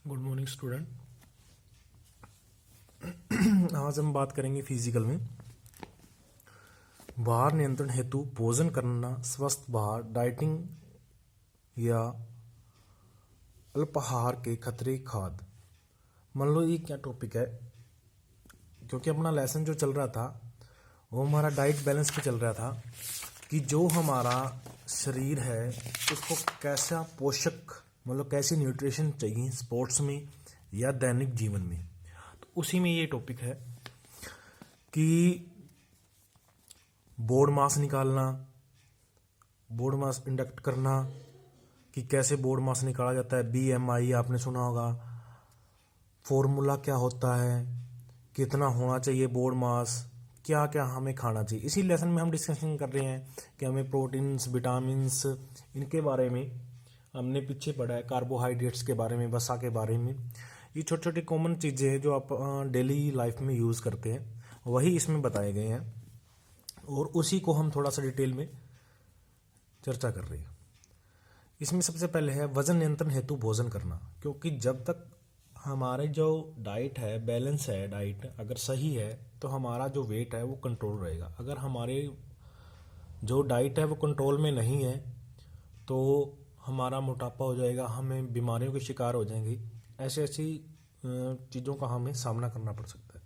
Good morning student. आज हम बात करेंगे फिजिकल में भार नियंत्रण हेतु भोजन करना, स्वस्थ भार, डाइटिंग या अल्पाहार के खतरे खाद। मान लो ये क्या टॉपिक है, क्योंकि अपना लेसन जो चल रहा था वो हमारा डाइट बैलेंस पे चल रहा था कि जो हमारा शरीर है उसको कैसा पोषक मतलब कैसी न्यूट्रिशन चाहिए स्पोर्ट्स में या दैनिक जीवन में। तो उसी में ये टॉपिक है कि बोर्ड मास निकालना, बोर्ड मास इंडक्ट करना, कि कैसे बोर्ड मास निकाला जाता है। BMI आपने सुना होगा, फॉर्मूला क्या होता है, कितना होना चाहिए बोर्ड मास, क्या क्या हमें खाना चाहिए। इसी लेसन में हम डिस्कशन कर रहे हैं कि हमें प्रोटीन्स, विटामिन्स, इनके बारे में हमने पीछे पढ़ा है, कार्बोहाइड्रेट्स के बारे में, वसा के बारे में। ये छोटी छोटी कॉमन चीज़ें हैं जो आप डेली लाइफ में यूज़ करते हैं, वही इसमें बताए गए हैं और उसी को हम थोड़ा सा डिटेल में चर्चा कर रहे हैं। इसमें सबसे पहले है वजन नियंत्रण हेतु भोजन करना, क्योंकि जब तक हमारे जो डाइट है, बैलेंस है, डाइट अगर सही है तो हमारा जो वेट है वो कंट्रोल रहेगा। अगर हमारे जो डाइट है वो कंट्रोल में नहीं है तो हमारा मोटापा हो जाएगा, हमें बीमारियों के शिकार हो जाएंगे। ऐसी ऐसी चीज़ों का हमें सामना करना पड़ सकता है।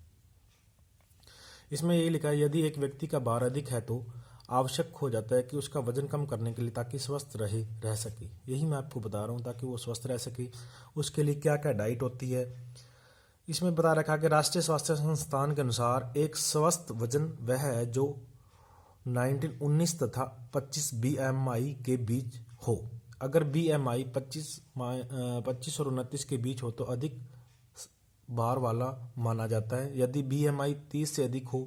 इसमें ये लिखा है यदि एक व्यक्ति का भार अधिक है तो आवश्यक हो जाता है कि उसका वजन कम करने के लिए, ताकि स्वस्थ रह सके। यही मैं आपको बता रहा हूँ, ताकि वो स्वस्थ रह सके उसके लिए क्या क्या डाइट होती है। इसमें बता रखा कि राष्ट्रीय स्वास्थ्य संस्थान के अनुसार एक स्वस्थ वजन वह है जो 19 तथा 25 BMI के बीच हो। अगर BMI 25 और 29 के बीच हो तो अधिक भार वाला माना जाता है। यदि BMI 30 से अधिक हो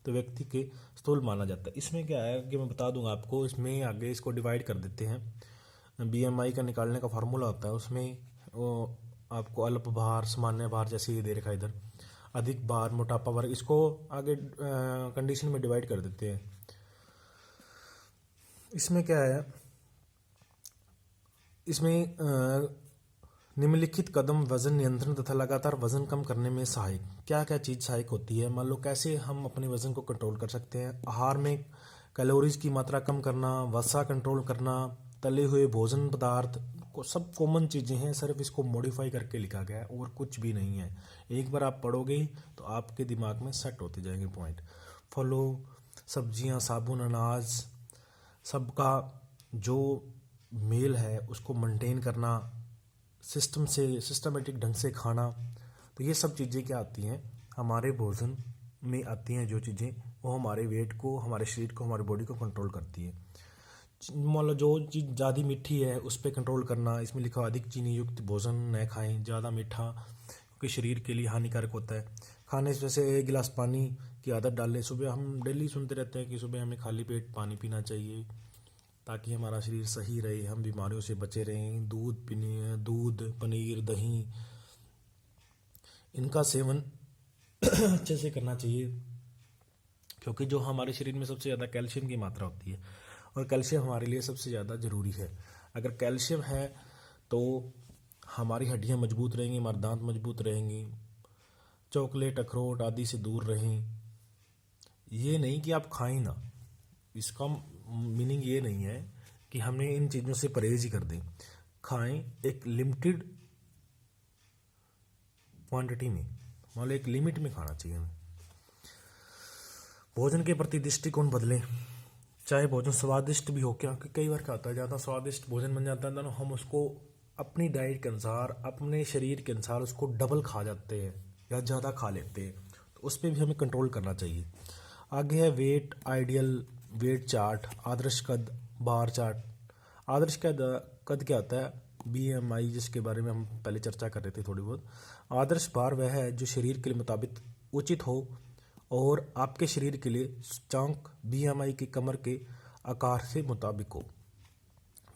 तो व्यक्ति के स्थूल माना जाता है। इसमें क्या है कि मैं बता दूंगा आपको, इसमें आगे इसको डिवाइड कर देते हैं। BMI का निकालने का फार्मूला होता है, उसमें वो आपको अल्प भार, सामान्य भार, जैसे ये दे रखा है इधर, अधिक भार, मोटापा वर्ग, इसको आगे कंडीशन में डिवाइड कर देते हैं। इसमें क्या है, इसमें निम्नलिखित कदम वजन नियंत्रण तथा लगातार वजन कम करने में सहायक। क्या क्या चीज़ सहायक होती है, मान लो कैसे हम अपने वजन को कंट्रोल कर सकते हैं। आहार में कैलोरीज की मात्रा कम करना, वसा कंट्रोल करना, तले हुए भोजन पदार्थ को, सब कॉमन चीज़ें हैं, सिर्फ इसको मॉडिफाई करके लिखा गया है और कुछ भी नहीं है। एक बार आप पढ़ोगे तो आपके दिमाग में सेट होते जाएंगे पॉइंट। फलों, सब्जियां, साबुन, अनाज, सबका जो मेल है उसको मेंटेन करना, सिस्टमेटिक ढंग से खाना। तो ये सब चीज़ें क्या आती हैं, हमारे भोजन में आती हैं। जो चीज़ें वो हमारे वेट को, हमारे शरीर को, हमारी बॉडी को कंट्रोल करती है। मान लो जो चीज़ ज़्यादा मीठी है उस पर कंट्रोल करना। इसमें लिखा अधिक चीनी युक्त भोजन न खाएं, ज़्यादा मीठा क्योंकि शरीर के लिए हानिकारक होता है। खाने से जैसे 1 गिलास पानी की आदत डाल लें सुबह। हम डेली सुनते रहते हैं कि सुबह हमें खाली पेट पानी पीना चाहिए ताकि हमारा शरीर सही रहे, हम बीमारियों से बचे रहें। दूध पीने, दूध, पनीर, दही, इनका सेवन अच्छे से करना चाहिए, क्योंकि जो हमारे शरीर में सबसे ज़्यादा कैल्शियम की मात्रा होती है और कैल्शियम हमारे लिए सबसे ज़्यादा ज़रूरी है। अगर कैल्शियम है तो हमारी हड्डियाँ मजबूत रहेंगी, हमारे दांत मजबूत रहेंगे। चॉकलेट, अखरोट आदि से दूर रहें। ये नहीं कि आप खाएं ना, इसका मीनिंग ये नहीं है कि हमें इन चीज़ों से परहेज ही कर दें। खाएं एक लिमिटेड क्वांटिटी में, मतलब एक लिमिट में खाना चाहिए हमें। भोजन के प्रति दृष्टिकोण बदलें, चाहे भोजन स्वादिष्ट भी हो। क्या कि कई बार क्या होता है, ज़्यादा स्वादिष्ट भोजन बन जाता है ना, हम उसको अपनी डाइट के अनुसार, अपने शरीर के अनुसार उसको डबल खा जाते हैं या ज़्यादा खा लेते हैं। तो उस पर भी हमें कंट्रोल करना चाहिए। आगे है वेट आइडियल वेट चार्ट, आदर्श कद बार चार्ट। आदर्श कद क्या होता है, BMI, जिसके बारे में हम पहले चर्चा कर रहे थे थोड़ी बहुत। आदर्श भार वह है जो शरीर के लिए मुताबिक उचित हो और आपके शरीर के लिए सूचांक BMI की कमर के आकार से मुताबिक हो।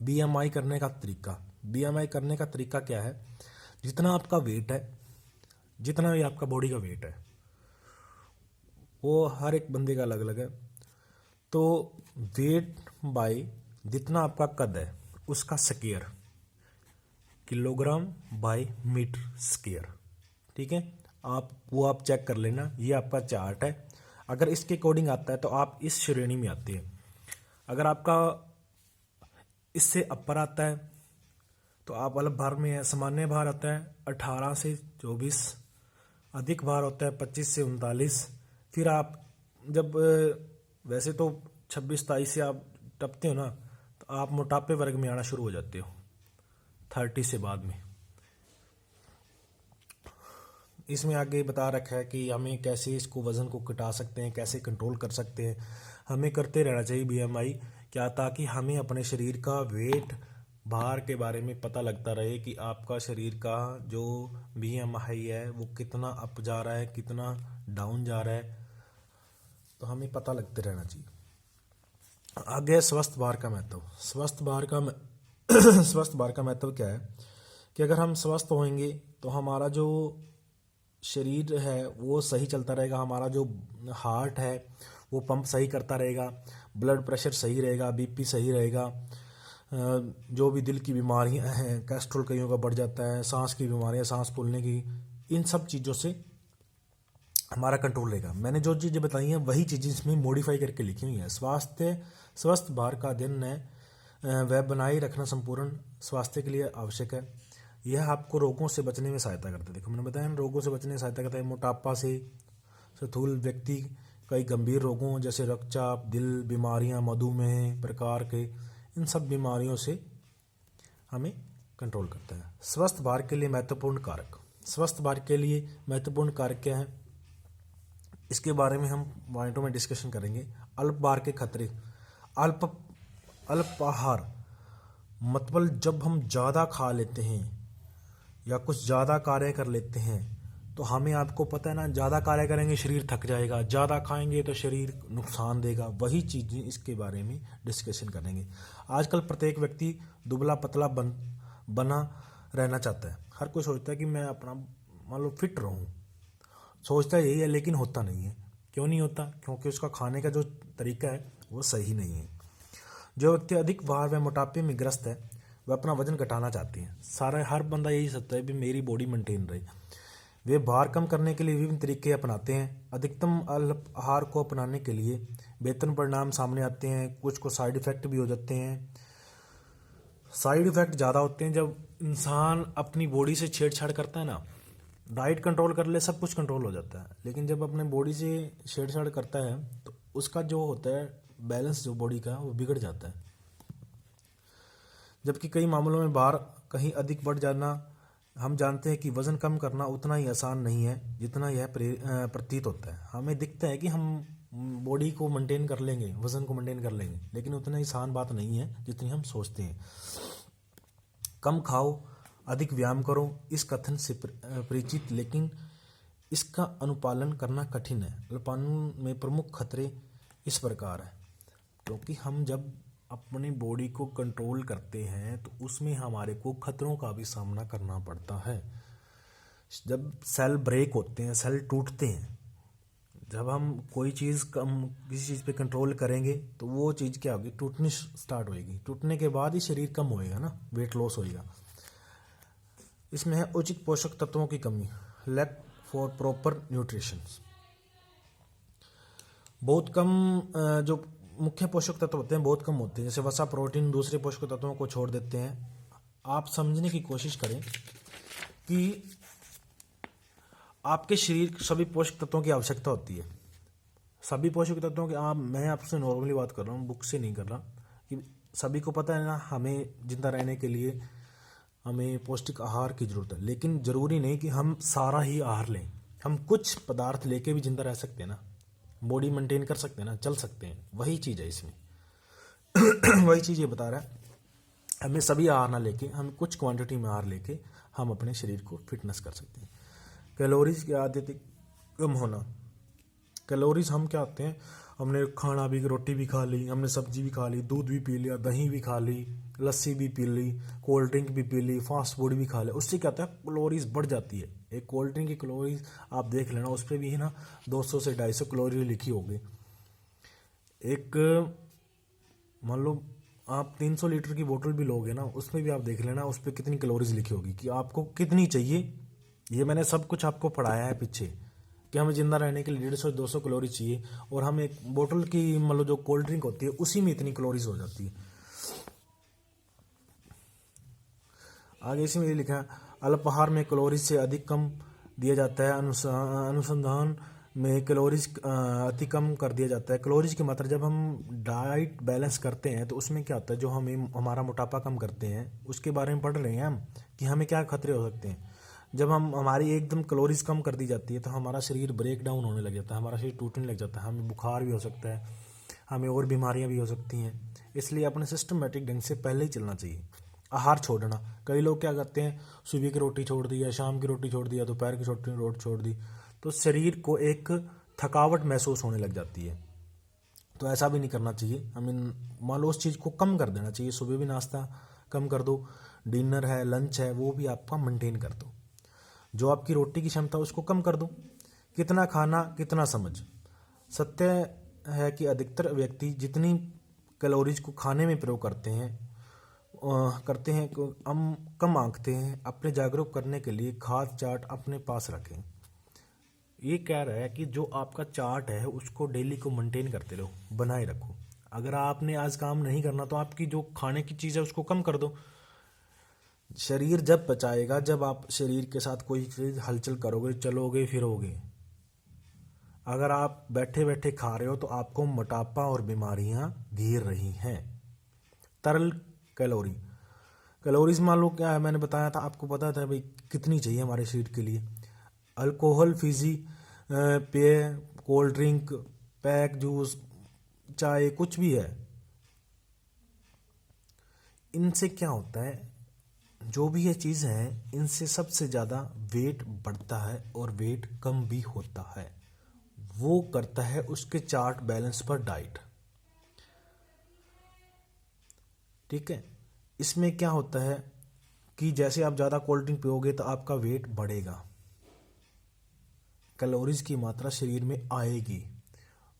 BMI करने का तरीका, BMI करने का तरीका क्या है, जितना आपका वेट है, जितना भी आपका बॉडी का वेट है, वो हर एक बंदे का अलग अलग है। तो वेट बाय जितना आपका कद है उसका square, kilogram by metre square. ठीक है, आप चेक कर लेना, ये आपका चार्ट है। अगर इसके अकॉर्डिंग आता है तो आप इस श्रेणी में आते हैं। अगर आपका इससे अपर आता है तो आप अल्प भार में है। सामान्य भार आता है 18 से 24, अधिक भार होता है 25 से 39। फिर आप जब वैसे तो 26-27 से आप टपते हो ना, तो आप मोटापे वर्ग में आना शुरू हो जाते हो 30 से बाद में। इसमें आगे बता रखा है कि हमें कैसे इसको वज़न को घटा सकते हैं, कैसे कंट्रोल कर सकते हैं। हमें करते रहना चाहिए बीएमआई क्या, ताकि हमें अपने शरीर का वेट भार के बारे में पता लगता रहे कि आपका शरीर का जो बीएमआई है वो कितना अप जा रहा है, कितना डाउन जा रहा है, तो हमें पता लगते रहना चाहिए। आगे स्वस्थ भार का महत्व। स्वस्थ भार का महत्व क्या है कि अगर हम स्वस्थ होंगे तो हमारा जो शरीर है वो सही चलता रहेगा, हमारा जो हार्ट है वो पंप सही करता रहेगा, ब्लड प्रेशर सही रहेगा, बीपी सही रहेगा, जो भी दिल की बीमारियां हैं, कोलेस्ट्रॉल कईयों का बढ़ जाता है, सांस की बीमारियां, सांस फूलने की, इन सब चीज़ों से हमारा कंट्रोल रहेगा। मैंने जो चीज़ें बताई हैं वही चीज़ें इसमें मॉडिफाई करके लिखी हुई हैं। स्वस्थ भार का अध्ययन है वह बनाए रखना संपूर्ण स्वास्थ्य के लिए आवश्यक है। यह आपको रोगों से बचने में सहायता करता है। देखो मैंने बताया ना, रोगों से बचने में सहायता करता है। मोटापा से स्थूल व्यक्ति कई गंभीर रोगों जैसे रक्तचाप, दिल बीमारियां, मधुमेह प्रकार के, इन सब बीमारियों से हमें कंट्रोल करता है। स्वस्थ भार के लिए महत्वपूर्ण कारक। स्वस्थ भार के लिए महत्वपूर्ण कारक क्या है, इसके बारे में हम पॉइंटों में डिस्कशन करेंगे। अल्प भार के खतरे। अल्पाहार मतलब जब हम ज़्यादा खा लेते हैं या कुछ ज़्यादा कार्य कर लेते हैं, तो हमें, आपको पता है ना, ज़्यादा कार्य करेंगे शरीर थक जाएगा, ज़्यादा खाएंगे तो शरीर नुकसान देगा। वही चीज़ें इसके बारे में डिस्कशन करेंगे। आजकल प्रत्येक व्यक्ति दुबला पतला बना रहना चाहता है। हर कोई सोचता है कि मैं अपना मान लो फिट रहूं, सोचता यही है, लेकिन होता नहीं है। क्यों नहीं होता? क्योंकि उसका खाने का जो तरीका है वो सही नहीं है। जो व्यक्ति अधिक भार व मोटापे में ग्रस्त है वह अपना वजन घटाना चाहते हैं। हर बंदा यही सोचता है भी मेरी बॉडी मेंटेन रहे। वे भार कम करने के लिए विभिन्न तरीके अपनाते हैं। अधिकतम अल्प आहार को अपनाने के लिए बेहतर परिणाम सामने आते हैं। कुछ को साइड इफेक्ट भी हो जाते हैं। साइड इफेक्ट ज़्यादा होते हैं जब इंसान अपनी बॉडी से छेड़छाड़ करता है ना। डाइट कंट्रोल कर ले सब कुछ कंट्रोल हो जाता है, लेकिन जब अपने बॉडी से छेड़छाड़ करता है तो उसका जो होता है बैलेंस जो बॉडी का वो बिगड़ जाता है। जबकि कई मामलों में भार कहीं अधिक बढ़ जाना, हम जानते हैं कि वज़न कम करना उतना ही आसान नहीं है जितना यह प्रतीत होता है। हमें दिखता है कि हम बॉडी को मेंटेन कर लेंगे, वज़न को मेंटेन कर लेंगे, लेकिन उतना ही आसान बात नहीं है जितनी हम सोचते हैं। कम खाओ, अधिक व्यायाम करो, इस कथन से परिचित, लेकिन इसका अनुपालन करना कठिन है। अनुपालन में प्रमुख खतरे इस प्रकार है, क्योंकि हम जब अपनी बॉडी को कंट्रोल करते हैं तो उसमें हमारे को खतरों का भी सामना करना पड़ता है। जब सेल ब्रेक होते हैं, सेल टूटते हैं, जब हम कोई चीज़ किसी चीज़ पे कंट्रोल करेंगे तो वो चीज़ क्या होगी, टूटनी स्टार्ट होएगी। टूटने के बाद ही शरीर कम होएगा ना, वेट लॉस होएगा। इसमें है उचित पोषक तत्वों की कमी, लैक फॉर प्रॉपर न्यूट्रिशन। बहुत कम जो मुख्य पोषक तत्व होते हैं बहुत कम होते हैं, जैसे वसा, प्रोटीन, दूसरे पोषक तत्वों को छोड़ देते हैं। आप समझने की कोशिश करें कि आपके शरीर सभी पोषक तत्वों की आवश्यकता होती है। सभी पोषक तत्वों की, मैं आपसे नॉर्मली बात कर रहा हूँ, बुक से नहीं कर रहा, कि सभी को पता है ना हमें जिंदा रहने के लिए हमें पौष्टिक आहार की जरूरत है। लेकिन जरूरी नहीं कि हम सारा ही आहार लें, हम कुछ पदार्थ लेके भी जिंदा रह सकते हैं ना, बॉडी मेंटेन कर सकते हैं ना, चल सकते हैं। वही चीज़ है इसमें वही चीज़ ये बता रहा है, हमें सभी आहार ना लेके, हम कुछ क्वांटिटी में आहार लेके हम अपने शरीर को फिटनेस कर सकते हैं। कैलोरीज की आदत कम होना। कैलोरीज हम क्या होते हैं, हमने खाना भी, रोटी भी खा ली, हमने सब्जी भी खा ली, दूध भी पी लिया, दही भी खा ली, लस्सी भी पी ली, कोल्ड ड्रिंक भी पी ली, फास्ट फूड भी खा लिया, उससे क्या होता है कैलोरीज बढ़ जाती है। एक कोल्ड ड्रिंक की कैलोरीज आप देख लेना, उस पर भी है ना 200 से 250 कैलोरी लिखी होगी। एक मान लो आप 300 लीटर की बोतल भी लोगे ना, उसमें भी आप देख लेना उस पर कितनी कैलोरीज लिखी होगी कि आपको कितनी चाहिए। ये मैंने सब कुछ आपको पढ़ाया है पीछे कि हमें जिंदा रहने के लिए 150-200 कैलोरी चाहिए, और हम एक बोतल की मतलब जो कोल्ड ड्रिंक होती है उसी में इतनी कैलोरीज हो जाती है। आगे इसी में ये लिखा है, अल्पाहार में कैलोरीज से अधिक कम दिया जाता है, अनुसंधान में कैलोरीज अति कम कर दिया जाता है। कैलोरीज की मात्रा जब हम डाइट बैलेंस करते हैं तो उसमें क्या होता है, जो हमें हमारा मोटापा कम करते हैं उसके बारे में पढ़ रहे हैं हम कि हमें क्या खतरे हो सकते हैं। जब हम हमारी एकदम कैलोरीज कम कर दी जाती है तो हमारा शरीर ब्रेक डाउन होने लग जाता है, हमारा शरीर टूटने लग जाता है, हमें बुखार भी हो सकता है, हमें और बीमारियां भी हो सकती हैं। इसलिए अपने सिस्टमेटिक ढंग से पहले ही चलना चाहिए। आहार छोड़ना, कई लोग क्या करते हैं, सुबह की रोटी छोड़ दी या शाम की रोटी छोड़ दिया, दोपहर की रोटी छोड़ दी, तो शरीर को एक थकावट महसूस होने लग जाती है। तो ऐसा भी नहीं करना चाहिए, हमें मान लो उस चीज़ को कम कर देना चाहिए। सुबह भी नाश्ता कम कर दो, डिनर है, लंच है, वो भी आपका मेंटेन कर दो। जो आपकी रोटी की क्षमता उसको कम कर दो। कितना खाना कितना समझ। सत्य है कि अधिकतर व्यक्ति जितनी कैलोरीज को खाने में प्रयोग करते हैं हम कम आंकते हैं। अपने जागरूक करने के लिए खास चार्ट अपने पास रखें। ये कह रहा है कि जो आपका चार्ट है उसको डेली को मेंटेन करते रहो, बनाए रखो। अगर आपने आज काम नहीं करना तो आपकी जो खाने की चीज़ है उसको कम कर दो। शरीर जब पचाएगा जब आप शरीर के साथ कोई चीज़ हलचल करोगे, चलोगे फिरोगे। अगर आप बैठे बैठे खा रहे हो तो आपको मोटापा और बीमारियां घेर रही हैं। तरल कैलोरी, कैलोरीज मान लो क्या है, मैंने बताया था आपको, पता था भाई कितनी चाहिए हमारे शरीर के लिए। अल्कोहल, फिजी पेय, कोल्ड ड्रिंक, पैक जूस, चाय, कुछ भी है, इनसे क्या होता है, जो भी ये चीज़ है इनसे सबसे ज़्यादा वेट बढ़ता है और वेट कम भी होता है। वो करता है उसके चार्ट बैलेंस पर डाइट। ठीक है, इसमें क्या होता है कि जैसे आप ज़्यादा कोल्ड ड्रिंक पियोगे तो आपका वेट बढ़ेगा, कैलोरीज की मात्रा शरीर में आएगी।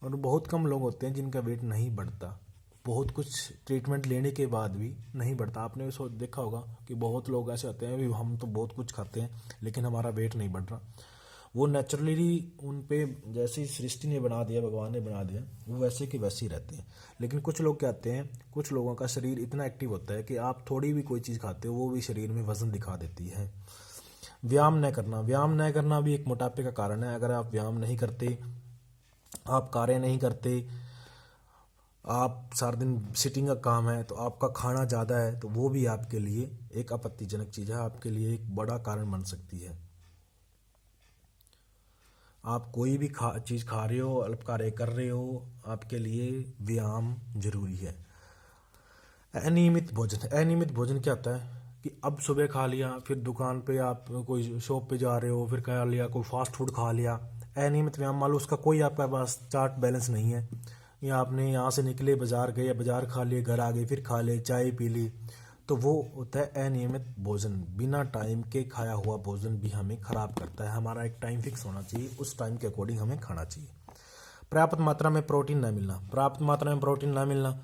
और बहुत कम लोग होते हैं जिनका वेट नहीं बढ़ता, बहुत कुछ ट्रीटमेंट लेने के बाद भी नहीं बढ़ता। आपने भी देखा होगा कि बहुत लोग ऐसे होते हैं भी हम तो बहुत कुछ खाते हैं लेकिन हमारा वेट नहीं बढ़ रहा। वो नेचुरली उन पे जैसे सृष्टि ने बना दिया, भगवान ने बना दिया, वो वैसे के वैसे ही रहते हैं। लेकिन कुछ लोग क्या आते हैं, कुछ लोगों का शरीर इतना एक्टिव होता है कि आप थोड़ी भी कोई चीज़ खाते हो वो भी शरीर में वजन दिखा देती है। व्यायाम न करना, व्यायाम न करना भी एक मोटापे का कारण है। अगर आप व्यायाम नहीं करते, आप कार्य नहीं करते, आप सारा दिन सिटिंग का काम है, तो आपका खाना ज़्यादा है, तो वो भी आपके लिए एक आपत्तिजनक चीज़ है, आपके लिए एक बड़ा कारण बन सकती है। आप कोई भी चीज़ खा रहे हो, अल्प कार्य कर रहे हो, आपके लिए व्यायाम जरूरी है। अनियमित भोजन, अनियमित भोजन क्या होता है कि अब सुबह खा लिया, फिर दुकान पे आप कोई शॉप पे जा रहे हो, फिर खा लिया, कोई फास्ट फूड खा लिया। अनियमित व्यायाम, मान लो उसका कोई आपके पास चार्ट बैलेंस नहीं है, या आपने यहाँ से निकले बाजार गए, बाजार खा लिए, घर आ गए, फिर खा लिए, चाय पी ली, तो वो होता है अनियमित भोजन। बिना टाइम के खाया हुआ भोजन भी हमें खराब करता है। हमारा एक टाइम फिक्स होना चाहिए, उस टाइम के अकॉर्डिंग हमें खाना चाहिए। पर्याप्त मात्रा में प्रोटीन ना मिलना, पर्याप्त मात्रा में प्रोटीन ना मिलना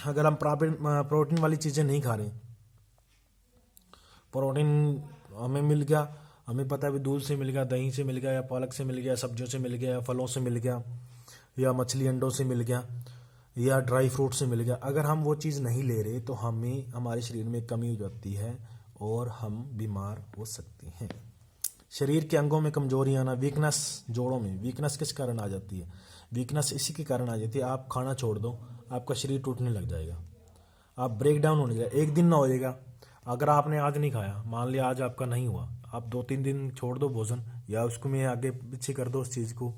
अगर हम प्रोटीन वाली चीज़ें नहीं खा रहे, प्रोटीन हमें मिल गया, हमें पता है भी दूध से मिल गया, दही से मिल गया, या पालक से मिल गया, सब्जियों से मिल गया, या फलों से मिल गया, या मछली अंडों से मिल गया, या ड्राई फ्रूट से मिल गया। अगर हम वो चीज़ नहीं ले रहे तो हमें हमारे शरीर में कमी हो जाती है और हम बीमार हो सकते हैं। शरीर के अंगों में कमजोरी आना, वीकनेस, जोड़ों में वीकनेस किस कारण आ जाती है, वीकनेस इसी के कारण आ जाती है, आप खाना छोड़ दो, आपका शरीर टूटने लग जाएगा, आप ब्रेक डाउन होने जाएगा। एक दिन ना हो जाएगा, अगर आपने आज नहीं खाया, मान लिया आज आपका नहीं हुआ, आप 2-3 दिन छोड़ दो भोजन, या उसको में आगे पीछे कर दो उस चीज़ को,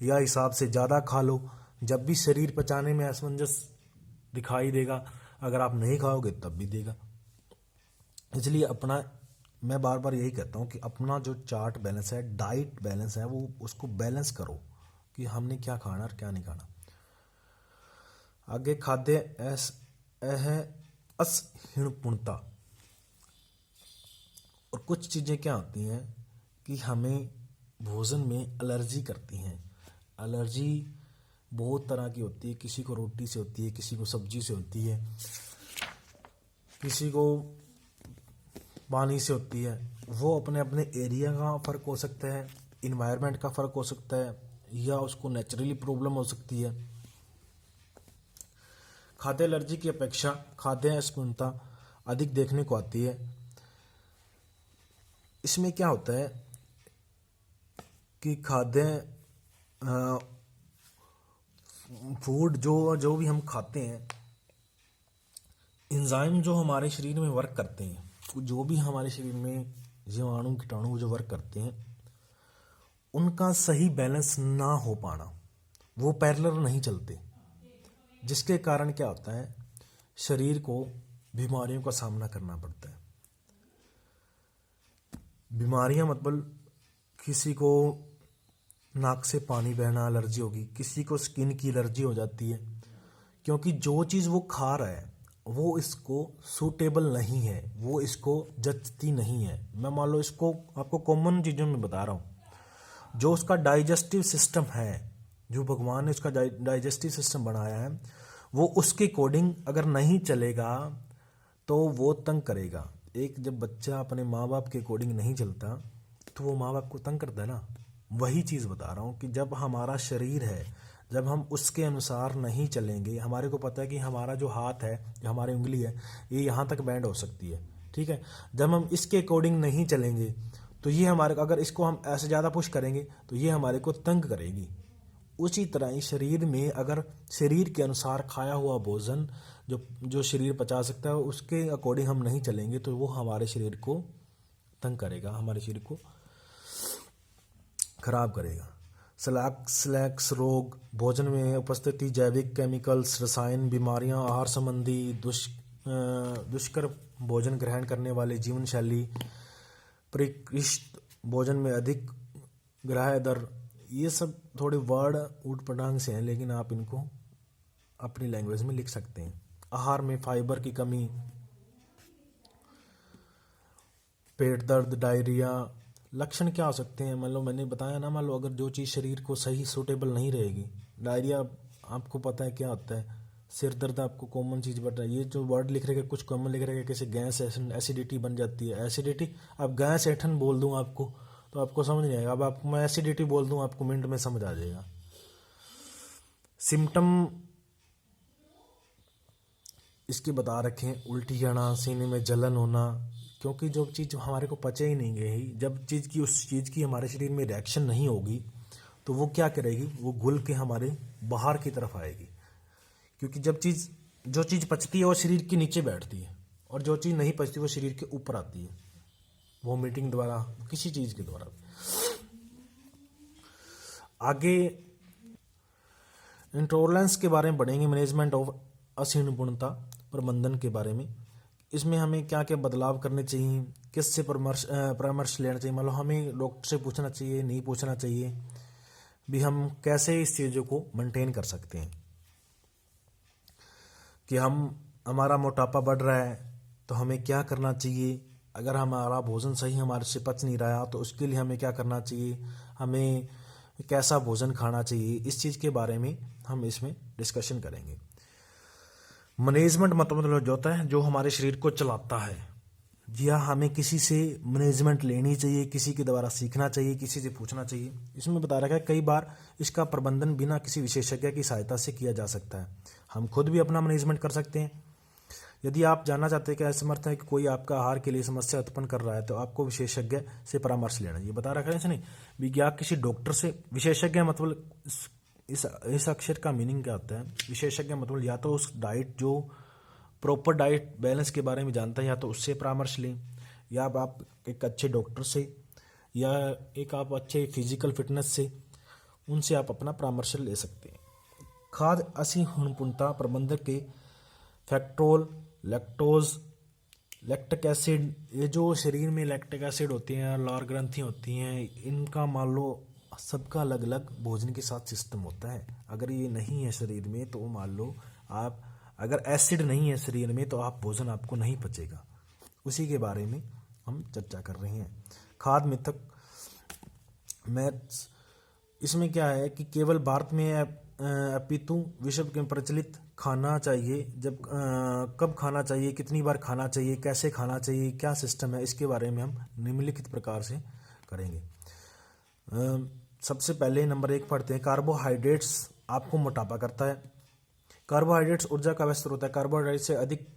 या हिसाब से ज़्यादा खा लो, जब भी शरीर पचाने में असमंजस दिखाई देगा, अगर आप नहीं खाओगे तब भी देगा। इसलिए अपना, मैं बार बार यही कहता हूँ कि अपना जो चार्ट बैलेंस है, डाइट बैलेंस है, वो उसको बैलेंस करो कि हमने क्या खाना और क्या नहीं खाना। आगे खाद्य असहिष्णुता, और कुछ चीज़ें क्या होती हैं कि हमें भोजन में एलर्जी करती हैं। एलर्जी बहुत तरह की होती है, किसी को रोटी से होती है, किसी को सब्जी से होती है, किसी को पानी से होती है। वो अपने अपने एरिया का फ़र्क हो सकता है, इन्वायरमेंट का फ़र्क हो सकता है, या उसको नेचुरली प्रॉब्लम हो सकती है। खाद्य एलर्जी की अपेक्षा खाद्य असमानता अधिक देखने को आती है। इसमें क्या होता है कि खाद्य फूड जो जो भी हम खाते हैं, एंजाइम जो हमारे शरीर में वर्क करते हैं, जो भी हमारे शरीर में जीवाणु कीटाणु जो वर्क करते हैं, उनका सही बैलेंस ना हो पाना, वो पैरेलल नहीं चलते, जिसके कारण क्या होता है, शरीर को बीमारियों का सामना करना पड़ता है। बीमारियां मतलब किसी को नाक से पानी बहना एलर्जी होगी, किसी को स्किन की एलर्जी हो जाती है, क्योंकि जो चीज़ वो खा रहा है वो इसको सूटेबल नहीं है, वो इसको जचती नहीं है। मैं मान लो इसको आपको कॉमन चीज़ों में बता रहा हूँ। जो उसका डाइजेस्टिव सिस्टम है, जो भगवान ने उसका डाइजेस्टिव सिस्टम बनाया है, वो उसके अकॉर्डिंग अगर नहीं चलेगा तो वो तंग करेगा। एक जब बच्चा अपने माँ बाप के अकॉर्डिंग नहीं चलता तो वो माँ बाप को तंग करता है ना। वही चीज़ बता रहा हूँ कि जब हमारा शरीर है, जब हम उसके अनुसार नहीं चलेंगे, हमारे को पता है कि हमारा जो हाथ है, जो हमारी उंगली है, ये यहाँ तक बैंड हो सकती है, ठीक है। जब हम इसके अकॉर्डिंग नहीं चलेंगे तो ये हमारे, अगर इसको हम ऐसे ज़्यादा पुश करेंगे तो ये हमारे को तंग करेगी। उसी तरह ही शरीर में अगर शरीर के अनुसार खाया हुआ भोजन जो शरीर पचा सकता है, उसके अकॉर्डिंग हम नहीं चलेंगे तो वो हमारे शरीर को तंग करेगा, हमारे शरीर को खराब करेगा। स्लैक्स रोग, भोजन में उपस्थिति जैविक केमिकल्स, रसायन, बीमारियां, आहार संबंधी दुष्कर भोजन ग्रहण करने वाले जीवन शैली, परिष्कृत भोजन में अधिक ग्राह्य दर, ये सब थोड़े वर्ड ऊट पटांग से हैं, लेकिन आप इनको अपनी लैंग्वेज में लिख सकते हैं। आहार में फाइबर की कमी, पेट दर्द, डायरिया। लक्षण क्या हो सकते हैं? मान लो मैंने बताया ना, मान लो अगर जो चीज़ शरीर को सही सूटेबल नहीं रहेगी, डायरिया आपको पता है क्या होता है, सिर दर्द आपको कॉमन चीज़ बता है। ये जो वर्ड लिख रहे कुछ कॉमन लिख रहे कैसे गैस एसिडिटी बन जाती है। एसिडिटी, अब गैस ऐठन बोल दूँ आपको तो आपको समझ नहीं आएगा। अब आपको मैं एसिडिटी बोल दूँ आपको मिनट में समझ आ जाएगा। सिम्टम इसके बता रखे हैं, उल्टी आना, सीने में जलन होना, क्योंकि जो चीज़ हमारे को पचे ही नहीं गई, जब चीज़ की उस चीज़ की हमारे शरीर में रिएक्शन नहीं होगी तो वो क्या करेगी, वो घुल के हमारे बाहर की तरफ आएगी। क्योंकि जो चीज़ पचती है वो शरीर के नीचे बैठती है, और जो चीज़ नहीं पचती वो शरीर के ऊपर आती है, वॉमिटिंग द्वारा, किसी चीज़ के द्वारा। आगे इंटॉलरेंस के बारे में पढ़ेंगे, मैनेजमेंट ऑफ असहिष्णुता प्रबंधन के बारे में। इसमें हमें क्या क्या बदलाव करने चाहिए, किससे परामर्श लेना चाहिए, मतलब हमें डॉक्टर से पूछना चाहिए, नहीं पूछना चाहिए, भी हम कैसे इस चीज़ों को मेंटेन कर सकते हैं। कि हमारा मोटापा बढ़ रहा है तो हमें क्या करना चाहिए, अगर हमारा भोजन सही हमारे से पच नहीं रहा तो उसके लिए हमें क्या करना चाहिए, हमें कैसा भोजन खाना चाहिए, इस चीज़ के बारे में हम इसमें डिस्कशन करेंगे। मैनेजमेंट मतलब जो होता है, जो हमारे शरीर को चलाता है, या हमें किसी से मैनेजमेंट लेनी चाहिए, किसी के द्वारा सीखना चाहिए, किसी से पूछना चाहिए। इसमें बता रखा है कई बार इसका प्रबंधन बिना किसी विशेषज्ञ की सहायता से किया जा सकता है। हम खुद भी अपना मैनेजमेंट कर सकते हैं। यदि आप जानना चाहते हैं कि असमर्थ है कि कोई आपका आहार के लिए समस्या उत्पन्न कर रहा है तो आपको विशेषज्ञ से परामर्श लेना, ये बता रखा है इसने भी। आप किसी डॉक्टर से, विशेषज्ञ मतलब इस अक्षर का मीनिंग क्या होता है, विशेषज्ञ मतलब या तो उस डाइट, जो प्रॉपर डाइट बैलेंस के बारे में जानता है, या तो उससे परामर्श लें, या आप एक अच्छे डॉक्टर से, या एक आप अच्छे फिजिकल फिटनेस से, उनसे आप अपना परामर्श ले सकते हैं। खाद्य असहिष्णुता प्रबंधन के फैक्टोल, लैक्टोज, लैक्टिक एसिड, ये जो शरीर में लैक्टिक एसिड होती हैं, लार ग्रंथि होती हैं, इनका मान लो सबका अलग अलग भोजन के साथ सिस्टम होता है। अगर ये नहीं है शरीर में तो मान लो आप, अगर एसिड नहीं है शरीर में तो आप भोजन आपको नहीं पचेगा। उसी के बारे में हम चर्चा कर रहे हैं। खाद्य मिथक, मैथ्स इसमें क्या है कि केवल भारत में अपितु विश्व के प्रचलित खाना चाहिए, जब कब खाना चाहिए, कितनी बार खाना चाहिए, कैसे खाना चाहिए, क्या सिस्टम है, इसके बारे में हम निम्नलिखित प्रकार से करेंगे। सबसे पहले नंबर 1 पढ़ते हैं। कार्बोहाइड्रेट्स आपको मोटापा करता है। कार्बोहाइड्रेट्स ऊर्जा का वह स्रोत है। कार्बोहाइड्रेट से अधिक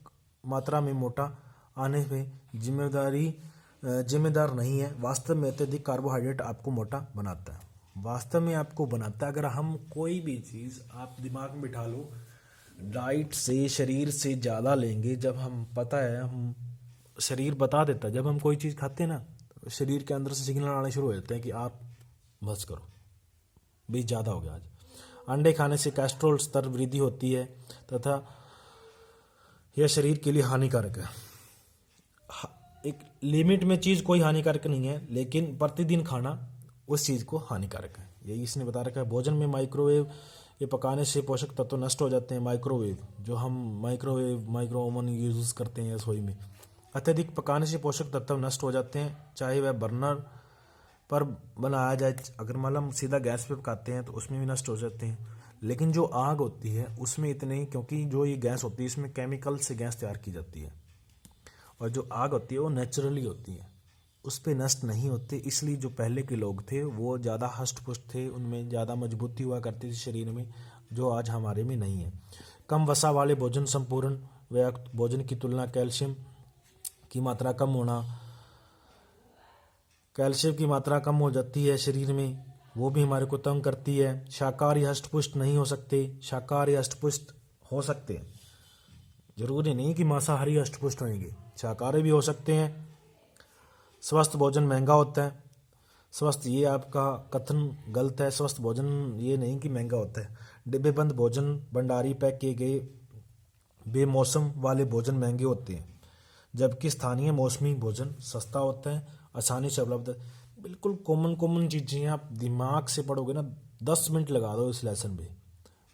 मात्रा में मोटा आने में जिम्मेदार नहीं है। वास्तव में अत्यधिक कार्बोहाइड्रेट आपको मोटा बनाता है, वास्तव में आपको बनाता है। अगर हम कोई भी चीज़ आप दिमाग में बिठा लो, डाइट से शरीर से ज़्यादा लेंगे, जब हम पता है हम शरीर बता देता है, जब हम कोई चीज़ खाते हैं ना तो शरीर के अंदर से सिग्नल आने शुरू हो जाते हैं कि आप बस करो भाई, ज़्यादा हो गया आज। अंडे खाने से कोलेस्ट्रॉल स्तर वृद्धि होती है तथा यह शरीर के लिए हानिकारक है। एक लिमिट में चीज़ कोई हानिकारक नहीं है, लेकिन प्रतिदिन खाना उस चीज़ को हानिकारक है, यही इसने बता रखा है। भोजन में माइक्रोवेव ये पकाने से पोषक तत्व नष्ट हो जाते हैं। माइक्रोवेव जो हम माइक्रो ओवन यूज करते हैं रसोई में, अत्यधिक पकाने से पोषक तत्व नष्ट हो जाते हैं, चाहे वह बर्नर पर बनाया जाए। अगर मान लो हम सीधा गैस पे पकाते हैं तो उसमें भी नष्ट हो जाते हैं, लेकिन जो आग होती है उसमें इतने, क्योंकि जो ये गैस होती है इसमें केमिकल से गैस तैयार की जाती है, और जो आग होती है वो नेचुरली होती है, उस पर नष्ट नहीं होते। इसलिए जो पहले के लोग थे वो ज़्यादा हष्ट पुष्ट थे, उनमें ज़्यादा मजबूती हुआ करती थी शरीर में, जो आज हमारे में नहीं है। कम वसा वाले भोजन, संपूर्ण व्याप्त भोजन की तुलना, कैल्शियम की मात्रा कम होना, कैल्शियम की मात्रा कम हो जाती है शरीर में, वो भी हमारे को तंग करती है। शाकाहारी हष्ट पुष्ट नहीं हो सकते। शाकाहारी हष्ट पुष्ट हो सकते हैं, जरूरी नहीं कि मांसाहारी हष्ट पुष्ट होंगे, शाकाहारी भी हो सकते हैं। स्वस्थ भोजन महंगा होता है। स्वस्थ, ये आपका कथन गलत है। स्वस्थ भोजन ये नहीं कि महंगा होता है। डिब्बेबंद भोजन, भंडारी पैक किए गए बेमौसम वाले भोजन महंगे होते हैं, जबकि स्थानीय मौसमी भोजन सस्ता होता है, आसानी से उपलब्ध। बिल्कुल कॉमन चीज़ें आप दिमाग से पढ़ोगे ना, 10 मिनट लगा दो इस लेसन पे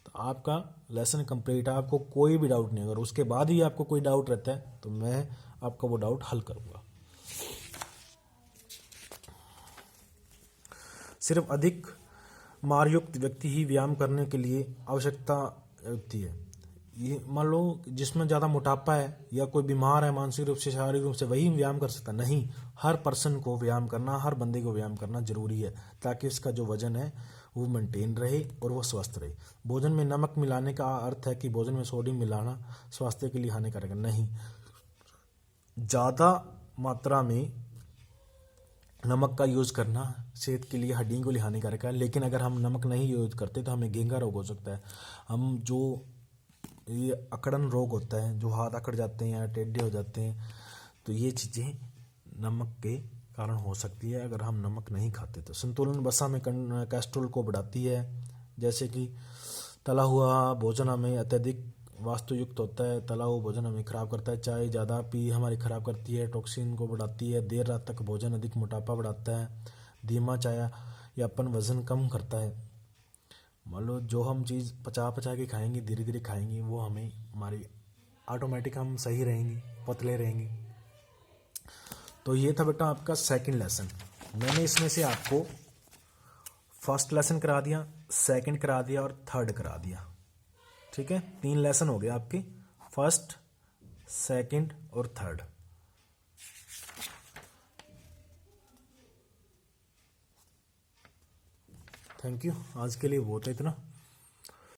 तो आपका लेसन कंप्लीट है, आपको कोई भी डाउट नहीं। अगर उसके बाद ही आपको कोई डाउट रहता है तो मैं आपका वो डाउट हल करूँगा। सिर्फ अधिक मारयुक्त व्यक्ति ही व्यायाम करने के लिए आवश्यकता होती है। ये मान लो जिसमें ज़्यादा मोटापा है या कोई बीमार है मानसिक रूप से, शारीरिक रूप से, वही व्यायाम कर सकता नहीं। हर पर्सन को व्यायाम करना, हर बंदे को व्यायाम करना जरूरी है, ताकि उसका जो वजन है वो मेंटेन रहे और वो स्वस्थ रहे। भोजन में नमक मिलाने का अर्थ है कि भोजन में सोडियम मिलाना स्वास्थ्य के लिए हानिकारक नहीं। ज़्यादा मात्रा में नमक का यूज़ करना सेहत के लिए, हड्डियों के लिए हानिकारक है। लेकिन अगर हम नमक नहीं यूज करते तो हमें घेंघा रोग हो सकता है। हम जो ये अकड़न रोग होता है, जो हाथ अकड़ जाते हैं या टेढ़े हो जाते हैं, तो ये चीज़ें नमक के कारण हो सकती है अगर हम नमक नहीं खाते तो। संतुलन वसा में कोलेस्ट्रॉल को बढ़ाती है, जैसे कि तला हुआ भोजन हमें अत्यधिक वास्तुयुक्त होता है। तला हुआ भोजन हमें खराब करता है। चाय ज़्यादा पी हमारी खराब करती है, टॉक्सिन को बढ़ाती है। देर रात तक भोजन अधिक मोटापा बढ़ाता है। धीमा चायापन वजन कम करता है। मान लो जो हम चीज़ पचा के खाएंगे, धीरे धीरे खाएंगे, वो हमें हमारी ऑटोमेटिक हम सही रहेंगे, पतले रहेंगे। तो ये था बेटा आपका सेकंड लेसन। मैंने इसमें से आपको फर्स्ट लेसन करा दिया, सेकंड करा दिया और थर्ड करा दिया। ठीक है, 3 लेसन हो गए आपके, फर्स्ट, सेकंड और थर्ड। थैंक यू, आज के लिए बहुत है इतना।